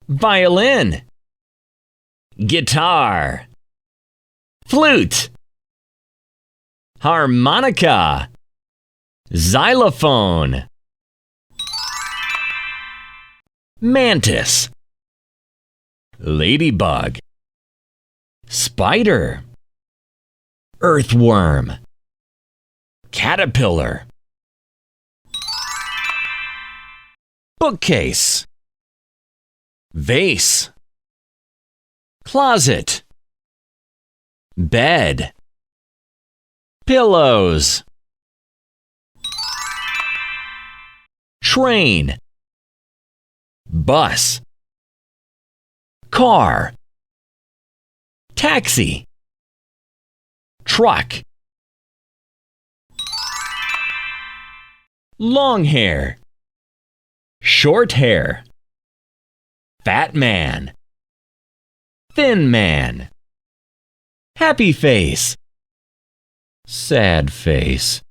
violin, guitar, flute, harmonica, xylophone, mantis, ladybug, spider, earthworm, caterpillar, bookcase, vase, closet, bed, pillows, train, bus, car, taxi, truck, long hair, short hair, fat man, thin man, happy face, sad face.